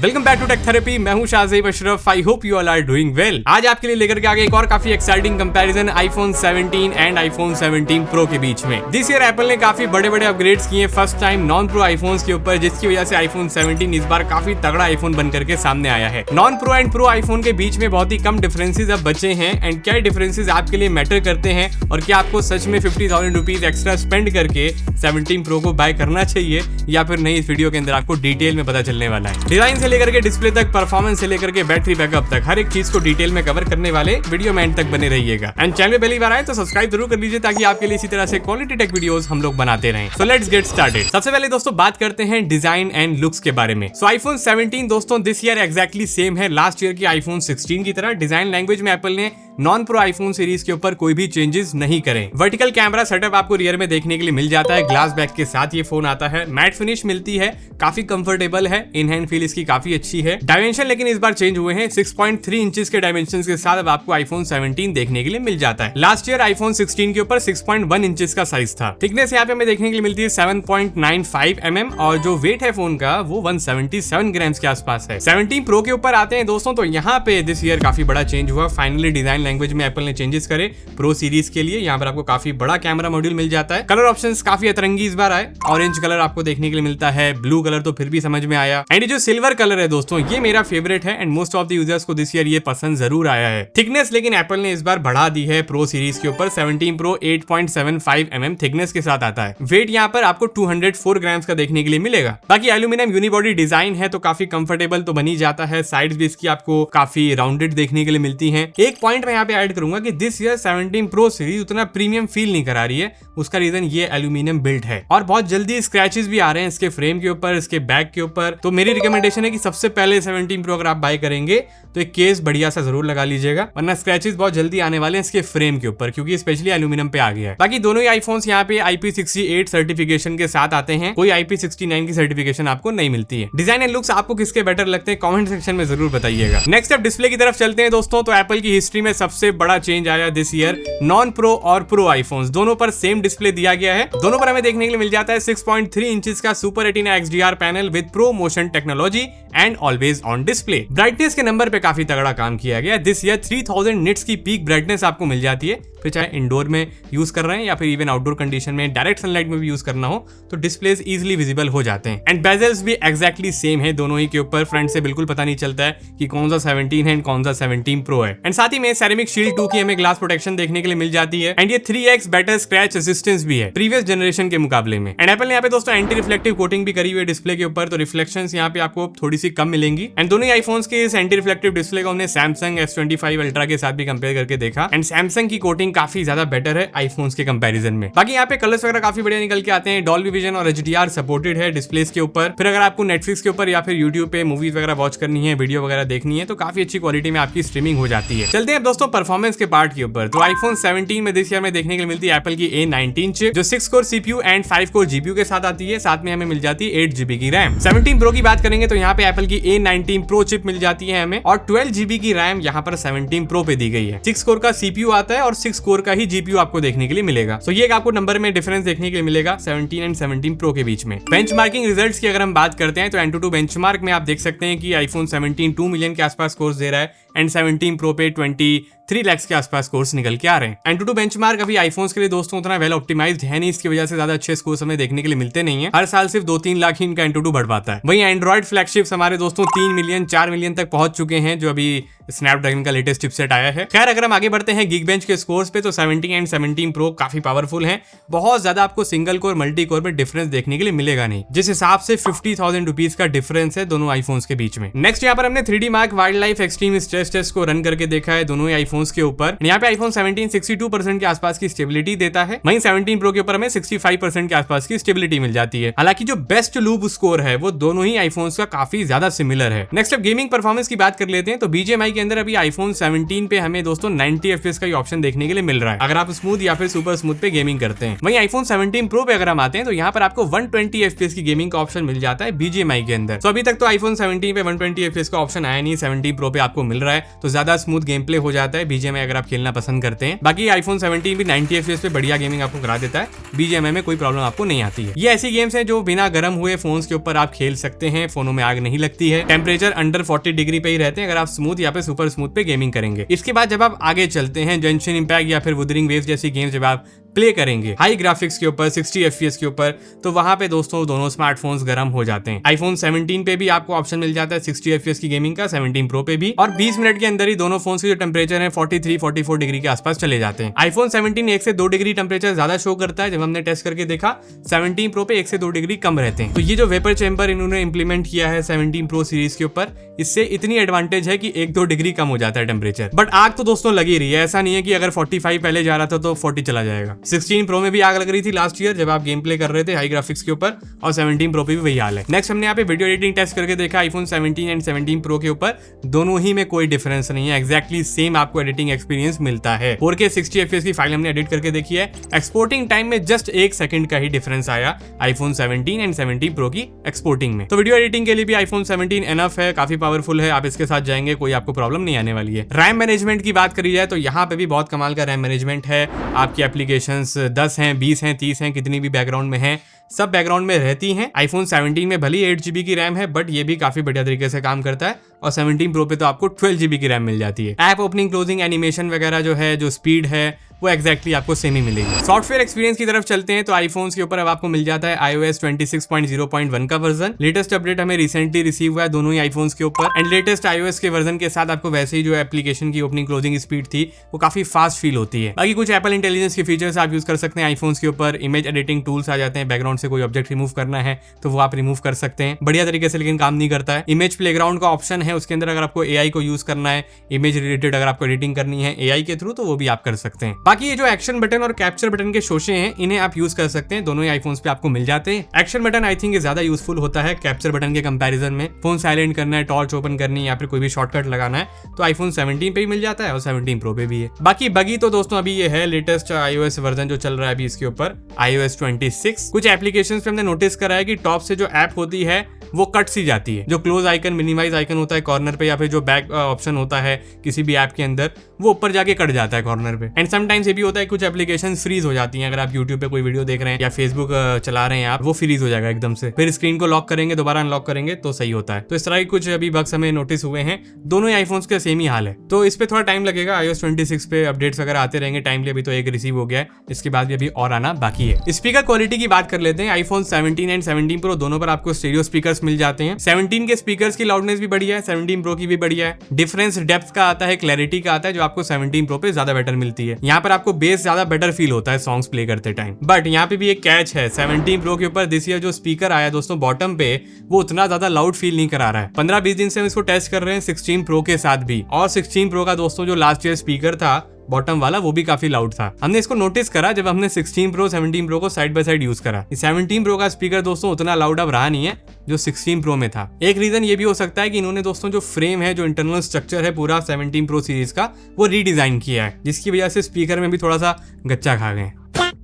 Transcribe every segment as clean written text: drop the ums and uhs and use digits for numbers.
Welcome back to tech therapy. मैं हूं Shahzeb Ashraf. I hope you all are doing well. आज आपके लिए लेकर के आ गए एक और काफी exciting comparison iPhone 17 and iPhone 17 pro के बीच में। दिस ईयर एप्पल ने काफी बड़े बड़े अपग्रेड्स किए first time non pro iPhones के ऊपर, जिसकी वजह से आईफोन 17 इस बार काफी तगड़ा आईफोन बन करके सामने आया है। Non pro and pro iPhone के बीच में बहुत ही कम डिफरेंसेस अब बचे हैं। एंड क्या डिफरेंसेस आपके लिए मैटर करते हैं और क्या आपको सच में 50,000 रुपीज एक्स्ट्रा स्पेंड करके 17 प्रो को बाय करना चाहिए या फिर नहीं, इस वीडियो के अंदर आपको डिटेल में पता चलने वाला है। डिजाइन से लेकर के डिस्प्ले तक, परफॉर्मेंस से लेकर के बैटरी बैकअप तक, हर एक चीज को डिटेल में कवर करने वाले वीडियो में एंड तक बने रहिएगा। एंड चैनल पे पहली बार आए तो सब्सक्राइब जरूर कर लीजिए ताकि आपके लिए इसी तरह से क्वालिटी टेक वीडियोस हम लोग बनाते रहें। So let's get started. सबसे पहले दोस्तों बात करते हैं डिजाइन एंड लुक्स के बारे में। सो आईफोन 17 दोस्तों दिस ईयर एग्जैक्टली सेम है लास्ट ईयर की आईफोन 16 की तरह। डिजाइन लैंग्वेज में एप्पल ने नॉन प्रो आईफोन सीरीज के ऊपर कोई भी चेंजेस नहीं करे। वर्टिकल कैमरा सेटअप आपको रियर में देखने के लिए मिल जाता है। ग्लास बैक के साथ ये फोन आता है। मैट फिनिश मिलती है, काफी कंफर्टेबल है। इन हैंड फील इसकी काफी अच्छी है। डायमेंशन लेकिन इस बार चेंज हुए हैं। 6.3 इंचेस के डायमेंशन के साथ अब आपको आईफोन 17 देखने के लिए मिल जाता है। लास्ट ईयर आईफोन 16 के ऊपर 6.1 इंचेस का साइज था। थिकनेस यहाँ पे हमें देखने के लिए मिलती है 7.95 mm और जो वेट है फोन का वो 177 ग्राम्स के आसपास है। 17 प्रो के ऊपर आते हैं दोस्तों तो यहाँ पे दिस ईयर काफी बड़ा चेंज हुआ। फाइनली डिजाइन लैंग्वेज में एप्पल ने चेंजेस करे प्रो सीरीज के लिए। यहाँ पर आपको काफी बड़ा कैमरा मॉड्यूल मिल जाता है। कलर ऑप्शंस काफी अतरंगी इस बार आए। ऑरेंज कलर आपको देखने के लिए मिलता है, ब्लू कलर तो फिर भी समझ में आया। एंड जो सिल्वर कलर है दोस्तों ये मेरा फेवरेट है and most of the users को दिस ईयर ये पसंद जरूर आया है। थिकनेस लेकिन एप्पल ने इस बार बढ़ा दी है प्रो सीरीज के ऊपर। 17 प्रो 8.75 mm थिकनेस के साथ आता है। वेट यहाँ पर आपको 204 ग्राम्स का देखने के लिए मिलेगा। बाकी एल्यूमिनियम यूनिबॉडी डिजाइन है तो काफी कंफर्टेबल तो बनी जाता है। साइड्स भी इसकी आपको काफी राउंडेड देखने के लिए मिलती हैं। एक पॉइंट मैं यहाँ पे ऐड करूंगा कि दिस ईयर 17 प्रो सीरीज उतना प्रीमियम फील नहीं करा रही है। उसका रीजन ये एल्यूमिनियम बिल्ट है और बहुत जल्दी स्क्रैचेस भी आ रहे हैं इसके फ्रेम के ऊपर, इसके बैक के ऊपर। तो मेरी रिकमेंडेशन है कि सबसे पहले 17 प्रो अगर आप बाय करेंगे तो एक केस बढ़िया सा जरूर लगा लीजिएगा, वरना स्क्रैचेस बहुत जल्दी आने वाले हैं इसके फ्रेम के ऊपर क्योंकि स्पेशली एल्यूमिनियम पे आ गया है। बाकी दोनों ही आईफोन्स यहाँ पे IP68 सर्टिफिकेशन के साथ आते हैं। कोई IP69 की सर्टिफिकेशन आपको नहीं मिलती है। डिजाइन एंड लुक्स आपको किसके बेटर लगते हैं कमेंट सेक्शन में जरूर बताइएगा। नेक्स्ट अब डिस्प्ले की तरफ चलते हैं दोस्तों। तो एप्पल की हिस्ट्री में सबसे बड़ा चेंज आया दिस ईयर। नॉन प्रो और प्रो आईफोन्स दोनों पर सेम डिस्प्ले दिया गया है। दोनों पर हमें देखने के लिए मिल जाता है 6.3 इंचेस का super retina XDR panel with pro motion technology and always on display. Brightness के नंबर पे काफी तगड़ा काम किया गया। दिस ईयर 3000 निट्स की पीक ब्राइटनेस आपको मिल जाती है। फिर चाहे इंडोर में यूज कर रहे हैं या फिर इवन आउटडोर कंडीशन में डायरेक्ट सनलाइट में भी यूज करना हो तो डिस्प्लेस इजीली विजिबल हो जाते हैं। एंड बेजल्स भी एग्जैक्टली सेम है दोनों ही के ऊपर। फ्रंट से बिल्कुल पता नहीं चलता है कि कौन सा 17 है एंड कौन सा 17 प्रो है। एंड साथ ही में सेरेमिक शील्ड 2 की हमें ग्लास प्रोटेक्शन देखने के लिए मिल जाती है। एंड ये 3x बेटर स्क्रैच असिस्टेंस भी है प्रीवियस जनरेशन के मुकाबले में। एंड एप्पल ने यहाँ पे दोस्तों एंटी रिफ्लेक्टिव कोटिंग भी करी हुई है डिस्प्ले के ऊपर, तो रिफ्लेक्शंस यहाँ पे आपको थोड़ी सी कम मिलेंगी। एंड दोनों ही आईफोन्स के इस एंटी रिफ्लेक्टिव डिस्प्ले को हमने सैमसंग S25 अल्ट्रा के साथ भी कंपेयर करके देखा। एंड सैमसंग की कोटिंग काफी ज्यादा बेटर है आईफोन्स के कंपैरिजन में। बाकी यहाँ पे कलर्स वगैरह काफी बढ़िया निकल के आते हैं। डॉल्बी विजन और HDR सपोर्टेड है डिस्प्लेस के ऊपर। फिर अगर आपको नेटफ्लिक्स के ऊपर या फिर यूट्यूब पे मूवीज वगैरह वॉच करनी है, वीडियो वगैरह देखनी है तो काफी अच्छी क्वालिटी में आपकी स्ट्रीमिंग हो जाती है। चलते हैं दोस्तों परफॉर्मेंस के पार्ट के ऊपर। तो आईफोन 17 में दिस ईयर में देखने के लिए मिलती है एप्पल की A19 चिप जो 6 core CPU and 5 core GPU के साथ आती है। साथ में हमें मिल जाती है 8 GB की रैम। 17 प्रो की बात करेंगे तो यहाँ पे एप्पल की A19 प्रो चिप मिल जाती है हमें और 12 GB की रैम यहाँ पर 17 प्रो पे दी गई है। 6 कोर का CPU आता है और 6 कोर का ही GPU आपको देखने के लिए मिलेगा। सो ये आपको नंबर में डिफरेंस देखने के लिए मिलेगा 17 एंड 17 प्रो के बीच में। बेंचमार्किंग रिजल्ट्स की अगर हम बात करते हैं तो AnTuTu बेंचमार्क में आप देख सकते हैं कि आईफोन 17 2 मिलियन के आसपास स्कोर्स दे रहा है एंड 17 प्रो पे 23 लाख के आसपास स्कोर्स निकल के आ रहे हैं। AnTuTu बेंचमार्क अभी आईफोन्स के लिए दोस्तों उतना वेल ऑप्टिमाइज्ड है नहीं, इसकी वजह से ज्यादा अच्छे स्कोर्स हमें देखने के लिए मिलते नहीं है। हर साल सिर्फ 2-3 लाख ही इनका AnTuTu बढ़ पाता है। वहीं एंड्रॉइड फ्लैगशिप्स हमारे दोस्तों 3 मिलियन 4 मिलियन तक पहुंच चुके हैं जो अभी स्नैपड्रैगन का लेटेस्ट चिपसेट आया है। खैर अगर हम आगे बढ़ते हैं Geekbench के स्कोर्स पे तो 17 एंड 17 प्रो काफी पावरफुल हैं। बहुत ज्यादा आपको सिंगल कोर मल्टी कोर में डिफरेंस देखने के लिए मिलेगा नहीं, जिस हिसाब से 50,000 रुपीज का डिफरेंस है दोनों आईफोन्स के बीच में। नेक्स्ट यहाँ पर हमने 3D Mark wildlife extreme stress test को रन करके देखा है दोनों ही आईफोन्स के ऊपर। यहाँ पे आईफोन 17 62% के आसपास की स्टेबिलिटी देता है, वहीं 17 प्रो के ऊपर हमें 65% के आसपास की स्टेबिलिटी मिल जाती है। हालांकि जो बेस्ट लूप स्कोर है वो दोनों ही आईफोन्स का काफी ज्यादा सिमिलर है। नेक्स्ट अब गेमिंग परफॉर्मेंस की बात कर लेते हैं तो BGMI के अंदर अभी आईफोन 17 पे हमें दोस्तों 90 FPS का ही ऑप्शन देखने के लिए मिल रहा है अगर आप स्मूथ या फिर सुपर स्मूथ पे गेमिंग करते हैं। वहीं आईफोन 17 प्रो पे अगर हम आते हैं तो यहाँ पर आपको 120 FPS की गेमिंग का ऑप्शन मिल जाता है BGMI के अंदर। तो अभी तक तो आईफोन 17 पे 120 FPS का ऑप्शन आया नहीं, 17 प्रो पे आपको मिल रहा रहा है तो ज्यादा स्मूथ गेम प्ले हो जाता है BGMI अगर आप खेलना पसंद करते हैं। बाकी iPhone 17 भी 90 FPS पे बढ़िया गेमिंग आपको करा देता है, BGMI में कोई प्रॉब्लम आपको नहीं आती है। ये ऐसी गेम्स हैं जो बिना गर्म हुए फोन्स के ऊपर आप खेल सकते हैं, फोनों में आग नहीं लगती है, टेम्परेचर अंडर 40 डिग्री पे ही रहते हैं अगर आप स्मूथ या फिर सुपर स्मूथ पे गेमिंग करेंगे। इसके बाद जब आप आगे चलते हैं जेंशिन इम्पैक्ट या फिर वुदरिंग वेव्स जैसी गेम्स जब आप प्ले करेंगे हाई ग्राफिक्स के ऊपर 60 FPS के ऊपर, तो वहां पे दोस्तों दोनों स्मार्टफोन्स गर्म हो जाते हैं। iPhone 17 पे भी आपको ऑप्शन मिल जाता है 60 FPS की गेमिंग का, 17 Pro पे भी, और 20 मिनट के अंदर ही दोनों फोन्स के जो टेम्परेचर है 43-44 डिग्री के आसपास चले जाते हैं। iPhone 17 1 से 2 डिग्री टेम्परेचर ज्यादा शो करता है, जब हमने टेस्ट करके देखा 17 Pro पे 1 से 2 डिग्री कम रहते हैं। तो ये जो वेपर चैम्बर इन्होंने इंप्लीमेंट किया है 17 Pro सीरीज के ऊपर, इससे इतनी एडवांटेज है कि 1-2 डिग्री कम हो जाता है टेम्परेचर। बट आग तो दोस्तों लगी रही है, ऐसा नहीं है कि अगर 45 पहले जा रहा था तो 40 चला जाएगा। 16 Pro में भी आग लग रही थी लास्ट ईयर जब आप गेम प्ले कर रहे थे हाई ग्राफिक्स के ऊपर, और 17 Pro पे भी वही हाल है। नेक्स्ट हमने यहाँ पे वीडियो एडिटिंग टेस्ट करके देखा iPhone 17 एंड 17 Pro के ऊपर, दोनों ही में कोई डिफरेंस नहीं है, एग्जैक्टली सेम आपको एडिटिंग एक्सपीरियंस मिलता है। 4K 60 FPS की फाइल हमने एडिट करके देखी है, एक्सपोर्टिंग टाइम में जस्ट 1 सेकंड का ही डिफरेंस आया iPhone 17 एंड 17 Pro की एक्सपोर्टिंग में। तो वीडियो एडिटिंग के लिए भी iPhone 17 एनफ है, काफी पावरफुल है, आप इसके साथ जाएंगे कोई आपको प्रॉब्लम नहीं आने वाली है। रैम मैनेजमेंट की बात करी जाए तो यहाँ पे भी बहुत कमाल का रैम मैनेजमेंट है। आपकी एप्लीकेशंस 10 हैं, 20 हैं, 30 हैं, कितनी भी बैकग्राउंड में है, सब बैकग्राउंड में रहती हैं। iPhone 17 में भले 8 GB की रैम है, बट ये भी काफी बढ़िया तरीके से काम करता है, और 17 Pro पे तो आपको 12 GB की रैम मिल जाती है। ऐप ओपनिंग क्लोजिंग एनिमेशन वगैरह जो है, जो स्पीड है, वो एक्जैक्टली आपको सेम ही मिलेगी। सॉफ्टवेयर एक्सपीरियंस की तरफ चलते हैं तो iPhones के ऊपर अब आपको मिल जाता है iOS 26.0.1 का वर्जन। लेटेस्ट अपडेट हमें रिसेंटली रिसीव हुआ है दोनों ही iPhones के ऊपर, एंड लेटेस्ट iOS के वर्जन के साथ आपको वैसे ही जो एप्लीकेशन की ओपनिंग क्लोजिंग स्पीड थी वो काफी फास्ट फील होती है। बाकी कुछ एप्पल इंटेलिजेंस के फीचर्स आप यूज कर सकते हैं iPhones के ऊपर, इमेज एडिटिंग टूल्स आ जाते हैं, बैकग्राउंड से कोई ऑब्जेक्ट रिमूव करना है तो वो आप रिमूव कर सकते हैं बढ़िया तरीके से, लेकिन काम नहीं करता है। इमेज प्लेग्राउंड का ऑप्शन है उसके अंदर, अगर आपको AI को यूज करना है, इमेज रिलेटेड अगर आपको एडिटिंग करनी है AI के थ्रू, तो वो भी आप कर सकते हैं। बाकी ये जो एक्शन बटन और कैप्चर बटन के शोशे हैं, इन्हें आप यूज कर सकते हैं, दोनों ही iPhones पे आपको मिल जाते हैं। एक्शन बटन आई थिंक ज्यादा यूजफुल होता है कैप्चर बटन के कंपैरिजन में। फोन साइलेंट करना है, टॉर्च ओपन करनी है, या फिर कोई भी शॉर्टकट लगाना है तो iPhone 17 पे भी मिल जाता है और 17 Pro पे भी है। बाकी बगी तो दोस्तों अभी ये है लेटेस्ट iOS वर्जन जो चल रहा है अभी इसके ऊपर iOS 26। कुछ एप्लीकेशंस पे हमने नोटिस करा है कि टॉप से जो ऐप होती है वो कट सी जाती है, जो क्लोज आइकन, मिनिमाइज आइकन होता है कॉर्नर पे, या फिर जो बैक ऑप्शन होता है किसी भी ऐप के अंदर, वो ऊपर जाके कट जाता है कॉर्नर पे। एंड समटाइम्स ये भी होता है कुछ एप्लीकेशन फ्रीज हो जाती हैं, अगर आप YouTube पे कोई वीडियो देख रहे हैं या फेसबुक चला रहे हैं आप, वो फ्रीज हो जाएगा एकदम से, फिर स्क्रीन को लॉक करेंगे, दोबारा अनलॉक करेंगे तो सही होता है। तो इस तरह की कुछ अभी बग्स हमें नोटिस हुए हैं, दोनों ही आईफोन्स के सेम ही हाल है, तो इस पे थोड़ा टाइम लगेगा। iOS 26 पे अपडेट्स वगैरह आते रहेंगे टाइमली, अभी तो एक रिसीव हो गया है, इसके बाद भी अभी और आना बाकी है। स्पीकर क्वालिटी की बात कर लेते हैं, iPhone 17 एंड 17 Pro दोनों पर आपको स्टीरियो स्पीकर्स मिल जाते हैं। 17 के स्पीकर्स की लाउडनेस भी बढ़िया है, 17 Pro की भी बढ़िया है। डिफरेंस डेप्थ का आता है, क्लैरिटी का आता है, जो आपको 17 Pro पे ज्यादा बेटर मिलती है। यहाँ पर आपको बेस ज्यादा बेटर फील होता है सॉन्ग्स प्ले करते टाइम। बट यहाँ पे भी एक कैच है, 17 Pro के ऊपर दिस ईयर जो स्पीकर आया दोस्तों बॉटम पे, वो उतना ज्यादा लाउड फील नहीं करा रहा है। 15-20 दिन से हम इसको टेस्ट कर रहे हैं 16 Pro के साथ भी, और 16 Pro का दोस्तों जो लास्ट ईयर स्पीकर था बॉटम वाला, वो भी काफी लाउड था। हमने इसको नोटिस करा जब हमने 16 Pro 17 Pro को साइड बाय साइड यूज करा। 17 Pro का स्पीकर दोस्तों उतना लाउड अब रहा नहीं है जो 16 Pro में था। एक रीजन ये भी हो सकता है कि इन्होंने दोस्तों जो फ्रेम है, जो इंटरनल स्ट्रक्चर है पूरा 17 Pro सीरीज का, वो रीडिजाइन किया है, जिसकी वजह से स्पीकर में भी थोड़ा सा गच्चा खा गए।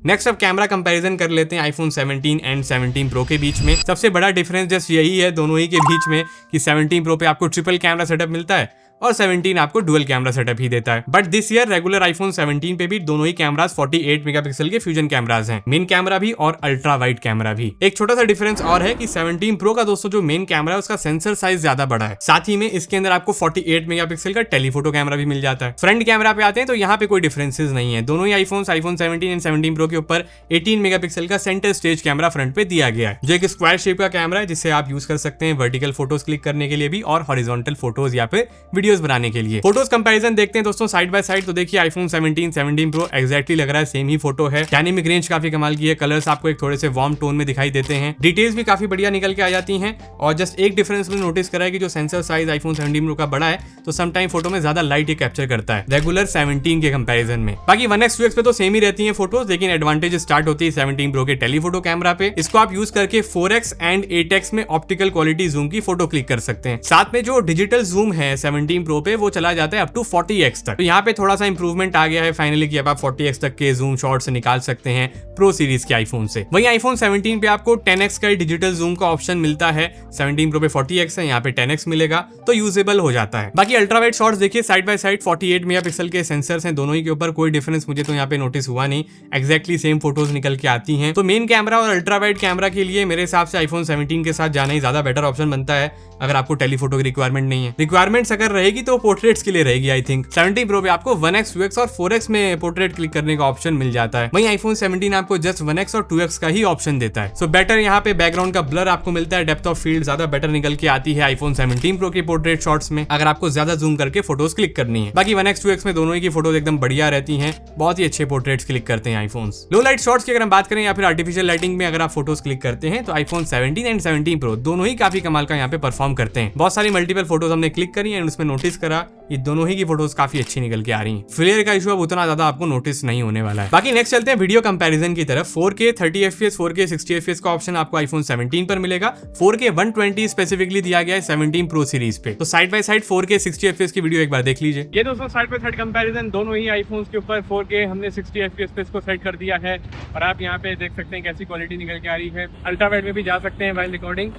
नेक्स्ट अब कैमरा कंपैरिजन कर लेते हैं iPhone 17 एंड 17 Pro के बीच में। सबसे बड़ा डिफरेंस जस्ट यही है दोनों ही के बीच में कि 17 Pro पे आपको ट्रिपल कैमरा सेटअप मिलता है और 17 आपको डुअल कैमरा सेटअप ही देता है। But this year regular iPhone 17 पे भी दोनों ही कैमरास 48 मेगापिक्सल के फ्यूजन कैमरास हैं, मेन कैमरा भी और अल्ट्रा वाइड कैमरा भी। एक छोटा सा डिफरेंस और है कि 17 Pro का दोस्तों जो मेन कैमरा है उसका सेंसर साइज ज्यादा बड़ा है, साथ ही में इसके अंदर आपको 48 मेगापिक्सल का टेलीफोटो कैमरा भी मिल जाता है। फ्रंट कैमरा पे आते हैं तो यहाँ पे कोई डिफरेंसेस नहीं है, दोनों ही iPhone 17 एंड 17 Pro के ऊपर 18 मेगापिक्सल का सेंटर स्टेज कैमरा फ्रंट पे दिया गया है, जो एक स्क्वायर शेप का कैमरा है, जिसे आप यूज कर सकते हैं वर्टिकल फोटोज क्लिक करने के लिए भी और हॉरिजॉन्टल फोटोज या फिर वीडियोस बनाने के लिए। फोटोज कंपैरिजन देखते हैं दोस्तों साइड बाय साइड, तो देखिए iPhone 17 Pro एग्जैक्टली लग रहा है सेम ही फोटो है। डायनेमिक रेंज काफी कमाल की है, कलर्स आपको एक थोड़े से वार्म टोन में दिखाई देते हैं, डिटेल्स भी काफी बढ़िया निकल के आ जाती हैं। और जस्ट एक डिफरेंस में नोटिस करा है कि जो सेंसर साइज iPhone 17 Pro का बड़ा है, तो समटाइम फोटो में ज्यादा लाइट ये कैप्चर करता है रेगुलर 17 के कंपैरिजन में। बाकी 1x 2x पे तो सेम ही रहती है फोटोज, लेकिन एडवांटेज स्टार्ट होती है 17 Pro के टेलीफोटो कैमरा पे। इसको आप यूज करके 4x एंड 8x में ऑप्टिकल क्वालिटी जूम की फोटो क्लिक कर सकते हैं। साथ में जो डिजिटल जूम है 17 17 Pro पे वो चला जाता है अप टू 40x तक। तो यहाँ पे थोड़ा सा इंप्रूवमेंट आ गया है फाइनली कि अब आप 40x तक के जूम शॉट्स निकाल सकते हैं प्रो सीरीज के आईफोन से। वहीं आईफोन 17 पे आपको 10x का डिजिटल जूम का ऑप्शन मिलता है। 17 Pro पे 40x है, यहाँ पे 10x मिलेगा, तो यूजेबल हो जाता है। बाकी अल्ट्रा वाइड शॉट्स देखिए साइड बाय साइड 48 मेगापिक्सल के सेंसर्स हैं दोनों ही के ऊपर, कोई डिफरेंस मुझे तो यहाँ पे नोटिस हुआ नहीं, एक्जैक्टली सेम फोटोज निकल के आती हैं। तो मेन कैमरा और अल्ट्रा वाइड कैमरा के लिए मेरे हिसाब से आईफोन 17 के साथ जाना ही ज्यादा बेटर ऑप्शन बनता है अगर आपको टेलीफोटो की रिक्वायरमेंट नहीं है। रिक्वायरमेंट्स अगर रहेगी तो पोर्ट्रेट्स के लिए रहेगी आई थिंक। 17 Pro पे आपको 1x 2x और 4x में पोर्ट्रेट क्लिक करने का ऑप्शन मिल जाता है। वहीं आईफोन 17 आपको जस्ट 1x और 2x का ही ऑप्शन देता है। सो बेटर यहाँ पे बैकग्राउंड का ब्लर आपको मिलता है, डेप्थ ऑफ फील्ड ज्यादा बेटर निकल के आती है आईफोन 17 Pro के पोर्ट्रेट शॉट्स में अगर आपको ज्यादा जूम करके फोटोज क्लिक करनी है। बाकी 1x 2x में दोनों ही की फोटोज एकदम बढ़िया रहती हैं, बहुत ही अच्छे पोर्ट्रेट्स क्लिक करते हैं आईफोन्स। लो लाइट शॉट्स की अगर हम बात करें या फिर आर्टिफिशियल लाइटिंग में अगर आप फोटोज क्लिक करते हैं तो आईफोन 17 एंड 17 Pro दोनों ही काफी कमाल का यहाँ पे परफॉर्म करते हैं। बहुत सारी मल्टीपल फोटोज हमने क्लिक करी एंड उसमें नोटिस करा ये दोनों ही की फोटोज काफी अच्छी निकल के आ रही हैं। फ्लेयर का इशू अब उतना ज्यादा आपको नोटिस नहीं होने वाला है। बाकी नेक्स्ट चलते हैं वीडियो कंपैरिजन की तरफ। 4K 30fps 4K 60fps का ऑप्शन आपको आईफोन 17 पर मिलेगा। 4K 120 स्पेसिफिकली दिया गया है 17 Pro सीरीज पे। तो side by side 4K 60fps की वीडियो एक बार देख लीजिए। ये दोस्तों साइड बाय साइड कंपैरिजन दोनों ही आईफोन्स के ऊपर 4K हमने 60fps पे इसको सेट कर दिया है और आप यहाँ पे देख सकते हैं कैसी क्वालिटी निकल के आ रही है। अल्ट्रा वाइड में भी जा सकते हैं वाइल रिकॉर्डिंग,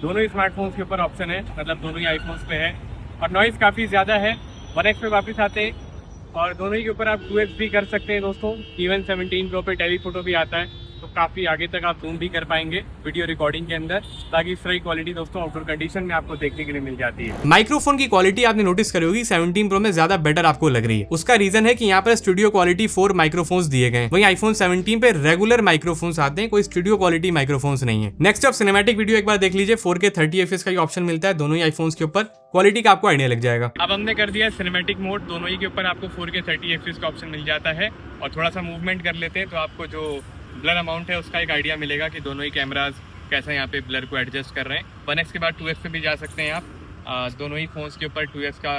दोनों ही स्मार्टफोन्स के ऊपर ऑप्शन है, मतलब दोनों ही आईफोन्स पे है। और नॉइज काफी ज्यादा है, 1x पे वापस आते हैं और दोनों ही के ऊपर आप 2x भी कर सकते हैं दोस्तों। इवन 17 Pro पे टेलीफोटो भी आता है, तो काफी आगे तक आप जूम भी कर पाएंगे वीडियो रिकॉर्डिंग के अंदर। ताकि इस तरह की क्वालिटी दोस्तों आउटडोर कंडीशन में आपको देखने के लिए मिल जाती है। माइक्रोफोन की क्वालिटी आपने नोटिस करी होगी 17 Pro में ज्यादा बेटर आपको लग रही है। उसका रीजन है कि यहाँ पर स्टूडियो क्वालिटी 4 माइक्रोफोन्स दिए गए। वहीं आईफोन 17 पे रेगुलर माइक्रोफोन्स आते हैं, कोई स्टूडियो क्वालिटी माइक्रोफोन्स नहीं है। नेक्स्ट आप सिनेमैटिक वीडियो एक बार देख लीजिए। 4K 30fps का ऑप्शन मिलता है दोनों ही आईफोन्स के ऊपर, क्वालिटी का आपको आइडिया लग जाएगा। अब हमने कर दिया सिनेमैटिक मोड, दोनों ही के ऊपर आपको 4K 30fps का ऑप्शन मिल जाता है। और थोड़ा सा मूवमेंट कर लेते हैं तो आपको जो ब्लर अमाउंट है उसका एक आइडिया मिलेगा कि दोनों ही कैमराज कैसा यहाँ पे ब्लर को एडजस्ट कर रहे हैं। 1x के बाद 2x पे भी जा सकते हैं आप। दोनों ही फोन्स के ऊपर 2x का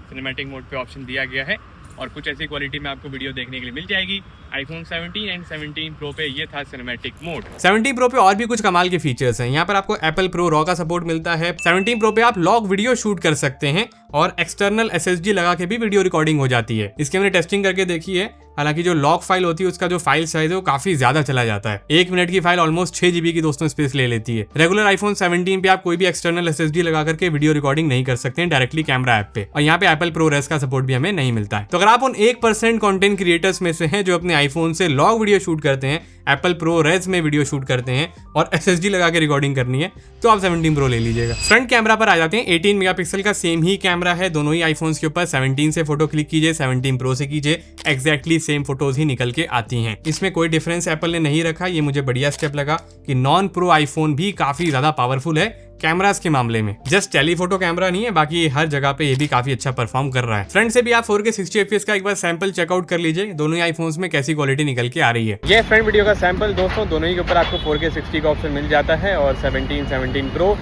सिनेमैटिक मोड पे ऑप्शन दिया गया है और कुछ ऐसी क्वालिटी में आपको वीडियो देखने के लिए मिल जाएगी। आईफोन 17 एंड 17 Pro पे ये था सिनेमैटिक मोड। 17 Pro पे और भी कुछ कमाल के फीचर्स हैं। यहाँ पर आपको एप्पल प्रो रॉ का सपोर्ट मिलता है। 17 Pro पे आप लॉग वीडियो शूट कर सकते हैं और एक्सटर्नल SSD लगा के भी वीडियो रिकॉर्डिंग हो जाती है। इसकी हमने टेस्टिंग करके देखी है, हालांकि जो लॉग फाइल होती है उसका जो फाइल साइज है वो काफी ज्यादा चला जाता है। 1 मिनट की फाइल ऑलमोस्ट 6 GB की दोस्तों स्पेस ले लेती है। रेगुलर आईफोन 17 पे आप कोई भी एक्सटर्नल SSD लगा करके वीडियो रिकॉर्डिंग नहीं कर सकते हैं डायरेक्टली कैमरा ऐप पे, और यहाँ पे एप्पल प्रो रेस का सपोर्ट भी हमें नहीं मिलता है। तो अगर आप उन 1% कंटेंट क्रिएटर्स में से हैं जो अपने आईफोन से लॉग वीडियो शूट करते हैं, एप्पल प्रो रेस में वीडियो शूट करते हैं और SSD लगा के रिकॉर्डिंग करनी है, तो आप 17 Pro ले लीजिएगा। फ्रंट कैमरा पर आ जाते हैं। 18 मेगापिक्सल का सेम ही कैमरा है दोनों ही आईफोन्स के ऊपर। 17 से फोटो क्लिक कीजिए, 17 Pro से कीजिए, एक्जैक्टली सेम फोटोज ही निकल के आती हैं। इसमें कोई डिफरेंस एप्पल ने नहीं रखा। ये मुझे बढ़िया स्टेप लगा कि नॉन प्रो आईफोन भी काफी ज्यादा पावरफुल है कैमरास के मामले में। जस्ट टेलीफोटो कैमरा नहीं है, बाकी हर जगह पे ये भी काफी अच्छा परफॉर्म कर रहा है। फ्रंट से भी आप 4K 60fps का एक बार सैंपल चेकआउट कर लीजिए, दोनों ही आईफोन्स में कैसी क्वालिटी निकल के आ रही है। ये फ्रंट वीडियो का सैंपल दोस्तों, दोनों ही के ऊपर आपको 4K 60 का ऑप्शन मिल जाता है और 17 Pro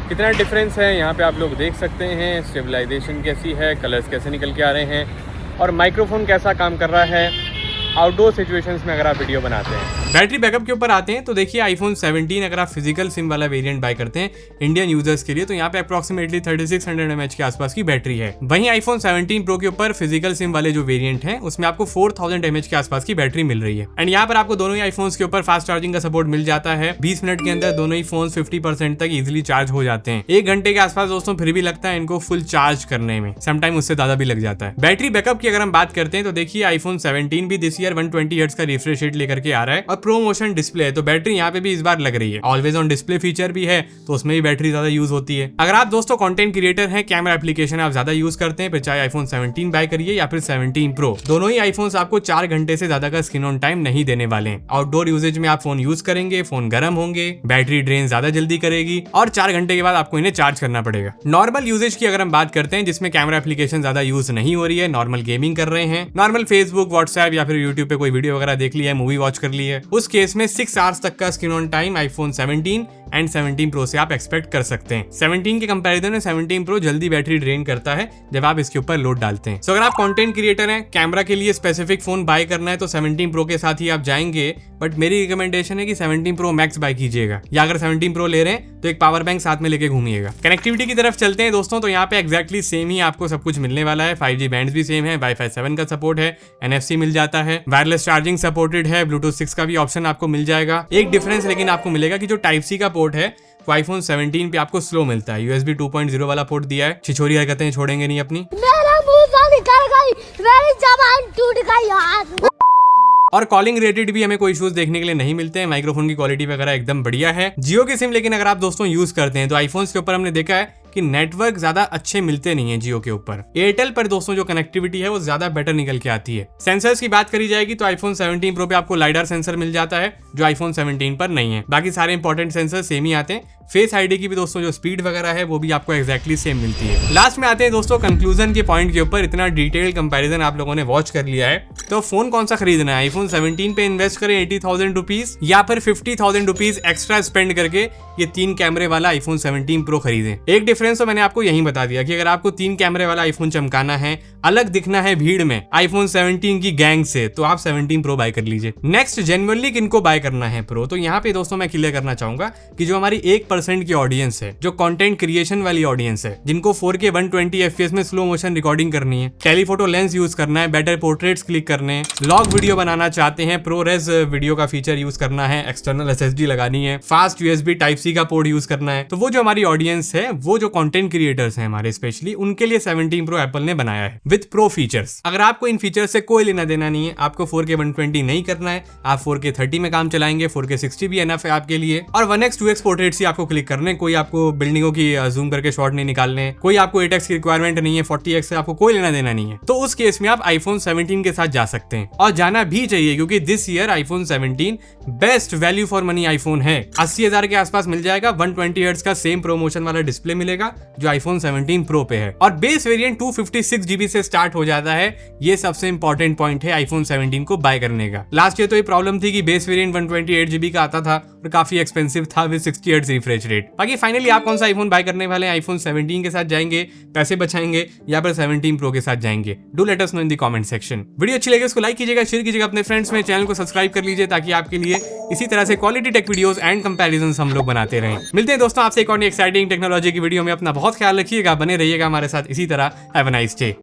कितना डिफरेंस है यहाँ पे आप लोग देख सकते हैं। स्टेबलाइजेशन कैसी है, कलर्स कैसे निकल के आ रहे हैं और माइक्रोफोन कैसा काम कर रहा है आउटडोर सिचुएशंस में अगर आप वीडियो बनाते हैं। बैटरी बैकअप के ऊपर आते हैं तो देखिए आईफोन 17 अगर आप फिजिकल सिम वाला वेरिएंट बाय करते हैं इंडियन यूजर्स के लिए, तो यहाँ पे अप्रोक्सीमेटली 3600 mAh के आसपास की बैटरी है। वहीं आईफोन 17 Pro के ऊपर फिजिकल सिम वाले जो वेरिएंट हैं उसमें आपको 4000 mAh के आसपास की बैटरी मिल रही है। एंड यहाँ पर आपको दोनों ही आईफोन्स के ऊपर फास्ट चार्जिंग का सपोर्ट मिल जाता है। 20 मिनट के अंदर दोनों ही फोन 50% तक इजिली चार्ज हो जाते हैं। 1 घंटे के आसपास दोस्तों फिर भी लगता है इनको फुल चार्ज करने में, समटाइम उससे ज्यादा भी लग जाता है। बैटरी बैकअप की अगर हम बात करते हैं तो देखिए आईफोन 17 भी दिस ईयर 120 हर्ट्ज का रिफ्रेश रेट लेकर के आ रहा है और प्रो मोशन डिस्प्ले है, तो बैटरी यहाँ पे भी इस बार लग रही है। ऑलवेज ऑन डिस्प्ले फीचर भी है तो उसमें भी बैटरी ज्यादा यूज होती है। अगर आप दोस्तों कंटेंट क्रिएटर हैं, कैमरा एप्लीकेशन आप ज्यादा यूज करते हैं, फिर चाहे आईफोन 17 बाय करिए या फिर 17 Pro, दोनों ही आईफोन्स आपको 4 घंटे से ज्यादा का स्क्रीन ऑन टाइम नहीं देने वाले हैं। आउटडोर यूजेज में आप फोन यूज करेंगे, फोन गर्म होंगे, बैटरी ड्रेन ज्यादा जल्दी करेगी और 4 घंटे के बाद आपको इन्हें चार्ज करना पड़ेगा। नॉर्मल यूजेज की अगर हम बात करते हैं जिसमें कैमरा एप्लीकेशन ज्यादा यूज नहीं हो रही है, नॉर्मल गेमिंग कर रहे हैं, नॉर्मल फेसबुक व्हाट्सएप या फिर यूट्यूब पे कोई वीडियो वगैरह देख लिया है, मूवी वॉच कर ली है, उस केस में 6 आवर्स तक का screen on time iPhone 17 and 17 pro से आप एक्सपेक्ट कर सकते हैं। 17 के कंपैरिजन में 17 प्रो जल्दी बैटरी ड्रेन करता है जब आप इसके ऊपर लोड डालते हैं। सो अगर आप कंटेंट क्रिएटर हैं, कैमरा के लिए स्पेसिफिक फोन बाय करना है तो 17 प्रो के साथ ही आप जाएंगे, बट मेरी रिकमेंडेशन है कि 17 प्रो मैक्स बाय कीजिएगा, या अगर 17 प्रो ले रहे हैं तो एक पावर बैंक साथ में लेके घूमिएगा। कनेक्टिविटी की तरफ चलते हैं दोस्तों, तो यहाँ पे एक्जैक्टली सेम ही आपको सब कुछ मिलने वाला है। 5G बैंड्स भी सेम है, वाईफाई 7 का सपोर्ट है, NFC मिल जाता है, वायरलेस चार्जिंग सपोर्टेड है, ब्लूटूथ 6 का भी ऑप्शन आपको मिल जाएगा। एक डिफरेंस लेकिन आपको मिलेगा कि जो Type-C का पोर्ट है वो iPhone 17 पे आपको स्लो मिलता है। USB 2.0 वाला पोर्ट दिया है। छिछोरी हरकतें छोड़ेंगे नहीं अपनी। मेरा मुंह से निकल गई, मेरी जबान टूट गई यार। और कॉलिंग रेटेड भी हमें कोई इश्यूज देखने के लिए नहीं मिलते हैं। माइक्रोफोन की क्वालिटी वगैरह एकदम बढ़िया है। जियो की सिम लेकिन अगर आप दोस्तों यूज करते हैं तो आईफोन्स के ऊपर हमने देखा है कि नेटवर्क ज्यादा अच्छे मिलते नहीं है जियो के ऊपर। एयरटेल पर दोस्तों जो कनेक्टिविटी है वो ज्यादा बेटर निकल के आती है। सेंसर्स की बात करी जाएगी तो आईफोन 17 प्रो पे आपको लाइडर सेंसर मिल जाता है जो आईफोन 17 पर नहीं है। बाकी सारे इंपॉर्टेंट सेंसर सेम ही आते हैं। फेस आईडी की भी दोस्तों जो स्पीड वगैरह है वो भी आपको एक्जैक्टली सेम मिलती है। लास्ट में आते हैं दोस्तों कंक्लूजन के पॉइंट के ऊपर। इतना डिटेल्ड कंपैरिजन आप लोगों ने वॉच कर लिया है, तो फोन कौन सा खरीदना है? आईफोन 17 पे इन्वेस्ट करें 80,000 रुपीज, या फिर 50,000 रुपीज एक्स्ट्रा स्पेंड करके ये 3 कैमरे वाला आईफोन 17 प्रो खरीदें। एक डिफरेंस तो मैंने आपको यही बता दिया कि अगर आपको 3 कैमरे वाला आईफोन चमकाना है, अलग दिखना है भीड़ में आईफोन 17 की गैंग से, तो आप 17 प्रो बाय कर लीजिए। नेक्स्ट जेन्युइनली किनको बाय करना है प्रो, तो यहाँ पे दोस्तों मैं क्लियर करना चाहूंगा कि जो हमारी 1% की ऑडियंस है, जो कंटेंट क्रिएशन वाली ऑडियंस है, जिनको 4K 120 FPS में स्लो मोशन रिकॉर्डिंग करनी है, टेलीफोटो लेंस यूज करना है, बेटर पोर्ट्रेट्स क्लिक करने हैं, लॉग वीडियो बनाना चाहते हैं, प्रोरेस वीडियो का फीचर यूज करना है, एक्सटर्नल SSD लगानी है, फास्ट USB Type-C का पोर्ट यूज करना है, तो वो जो हमारी ऑडियंस है, वो जो कंटेंट क्रिएटर्स हैं हमारे स्पेशली, उनके लिए 17 प्रो एप्पल ने बनाया है विद प्रो फीचर्स। अगर आपको इन फीचर्स से कोई लेना देना नहीं है, आपको 4K 120 नहीं करना है, आप 4K 30 में काम चलाएंगे, 4K 60 भी एनफ है आपके लिए, और 1x 2x पोर्ट्रेट्स ही आपको क्लिक करने, कोई आपको बिल्डिंगों की जूम करके शॉट नहीं निकालने, कोई आपको 8x की रिक्वायरमेंट नहीं है, 40x से आपको कोई लेना देना नहीं है, तो उस केस में आप आईफोन 17 के साथ जा सकते हैं, और जाना भी चाहिए, क्योंकि this year iPhone 17 best value for money iPhone है। 80,000 के आसपास मिल जाएगा। 120 हर्ट्ज का सेम प्रोमोशन वाला डिस्प्ले मिलेगा जो आईफोन 17 प्रो पे है, और बेस वेरिएंट 256 GB से स्टार्ट हो जाता है। ये सबसे इंपॉर्टेंट पॉइंट है आईफोन 17 को बाय करने का। लास्ट ईयर तो ये प्रॉब्लम थी कि बेस वेरिएंट 128 GB का आता था और काफी एक्सपेंसिव था विद 60 हर्ट्ज रिफ्रेश रेट। बाकी फाइनली आप कौन सा आईफोन बाय करने वाले हैं? आईफोन 17 के साथ जाएंगे, पैसे बचाएंगे, या फिर 17 प्रो के साथ जाएंगे? Do let us know in the comment section. Video अच्छी लगे उसको लाइक कीजिएगा, शेयर कीजिएगा अपने फ्रेंड्स में, चैनल को सब्सक्राइब कर लीजिए ताकि आपके लिए इसी तरह से quality take videos and comparisons हम लोग बनाते रहें। मिलते हैं दोस्तों आपसे एक और एक्साइटिंग टेक्नोलॉजी की वीडियो में। अपना बहुत ख्याल रखिएगा, बने रहिएगा हमारे साथ इसी तरह। Have a nice day.